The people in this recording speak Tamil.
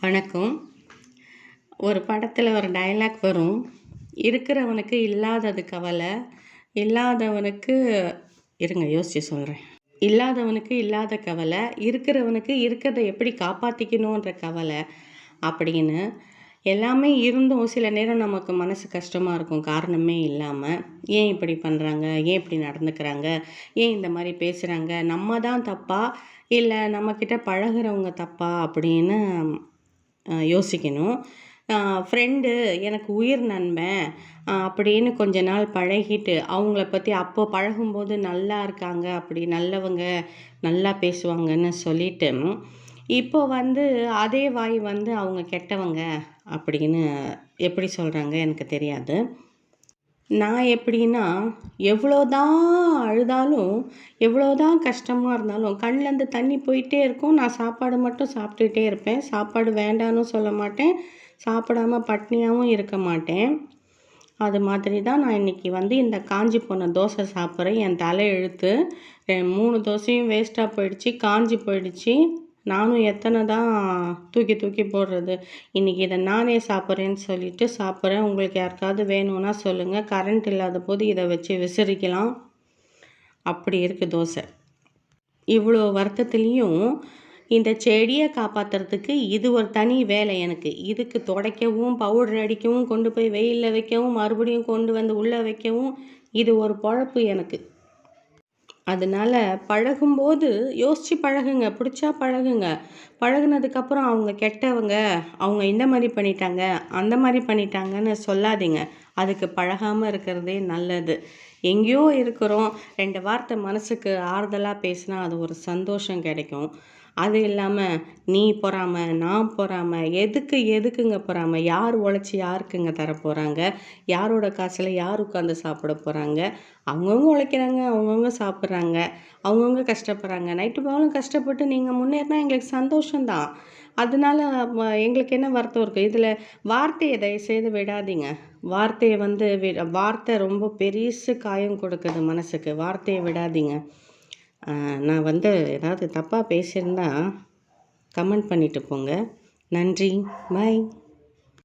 வணக்கம். ஒரு படத்தில் ஒரு டயலாக் வரும். இருக்கிறவனுக்கு இல்லாதது கவலை, இல்லாதவனுக்கு இருங்க யோசிச்சு சொல்கிறேன். இல்லாதவனுக்கு இல்லாத கவலை, இருக்கிறவனுக்கு இருக்கிறத எப்படி காப்பாற்றிக்கணுன்ற கவலை அப்படின்னு. எல்லாமே இருந்தும் சில நேரம் நமக்கு மனசு கஷ்டமாக இருக்கும், காரணமே இல்லாமல். ஏன் இப்படி பண்ணுறாங்க, ஏன் இப்படி நடந்துக்கிறாங்க, ஏன் இந்த மாதிரி பேசுகிறாங்க, நம்ம தான் தப்பா இல்லை நம்மக்கிட்ட பழகுறவங்க தப்பா அப்படின்னு யோசிக்கணும். ஃப்ரெண்டு எனக்கு உயிர் நண்பன் அப்படின்னு கொஞ்ச நாள் பழகிட்டு அவங்கள பற்றி அப்போ பழகும்போது நல்லா இருக்காங்க, அப்படி நல்லவங்க, நல்லா பேசுவாங்கன்னு சொல்லிட்டு இப்போ அதே வாய் அவங்க கெட்டவங்க அப்படின்னு எப்படி சொல்கிறாங்க எனக்கு தெரியாது. நான் எப்படின்னா, எவ்வளோதான் அழுதாலும், எவ்வளோதான் கஷ்டமாக இருந்தாலும் கண்லேருந்து தண்ணி போயிட்டே இருக்கும். நான் சாப்பாடு மட்டும் சாப்பிட்டுட்டே இருப்பேன். சாப்பாடு வேண்டான்னு சொல்ல மாட்டேன், சாப்பிடாம பட்னியாகவும் இருக்க மாட்டேன். அது மாதிரி தான் நான் இன்றைக்கி இந்த காஞ்சி போன தோசை சாப்பிட்றேன். என் தலை எழுத்து 3 தோசையும் வேஸ்ட்டாக போயிடுச்சு, காஞ்சி போயிடுச்சு. நானும் எத்தனை தான் தூக்கி தூக்கி போடுறது. இன்றைக்கி இதை நானே சாப்பிட்றேன்னு சொல்லிட்டு சாப்பிட்றேன். உங்களுக்கு யாருக்காவது வேணும்னா சொல்லுங்கள். கரண்ட் இல்லாத போது இதை வச்சு விசிறிக்கலாம். அப்படி இருக்குது தோசை. இவ்வளோ வருத்தத்துலேயும் இந்த செடியை காப்பாற்றுறதுக்கு இது ஒரு தனி வேலை எனக்கு. இதுக்கு துடைக்கவும், பவுடர் அடிக்கவும், கொண்டு போய் வெயிலில் வைக்கவும், மறுபடியும் கொண்டு உள்ளே வைக்கவும், இது ஒரு பொழப்பு எனக்கு. அதனால் பழகும்போது யோசித்து பழகுங்க, பிடிச்சா பழகுங்க. பழகுனதுக்கப்புறம் அவங்க கெட்டவங்க, அவங்க இந்த மாதிரி பண்ணிட்டாங்க, அந்த மாதிரி பண்ணிட்டாங்கன்னு சொல்லாதீங்க. அதுக்கு பழகாமல் இருக்கிறதே நல்லது. எங்கேயோ இருக்கிறோம், 2 வார்த்தை மனசுக்கு ஆறுதலாக பேசினா அது ஒரு சந்தோஷம் கிடைக்கும். அது இல்லாமல் நீ பொறாமை, நான் பொறாமை, எதுக்குங்க பொறாமை? யார் உழைச்சி யாருக்குங்க தரப்போகிறாங்க? யாரோட காசில் யார் உட்காந்து சாப்பிட போகிறாங்க? அவங்கவுங்க உழைக்கிறாங்க, அவங்கவுங்க சாப்பிட்றாங்க, அவங்கவுங்க கஷ்டப்படுறாங்க. நைட்டு பகலும் கஷ்டப்பட்டு நீங்கள் முன்னேறினா எங்களுக்கு சந்தோஷம்தான். அதனால எங்களுக்கு என்ன வருத்தம் இருக்குது? இதில் வார்த்தையை தயவுசெய்து விடாதீங்க. வார்த்தையை வார்த்தை ரொம்ப பெருசு காயம் கொடுக்குது மனசுக்கு. வார்த்தையை விடாதீங்க. நான் ஏதாவது தப்பாக பேசியிருந்தா கமெண்ட் பண்ணிட்டு போங்க. நன்றி. பாய்.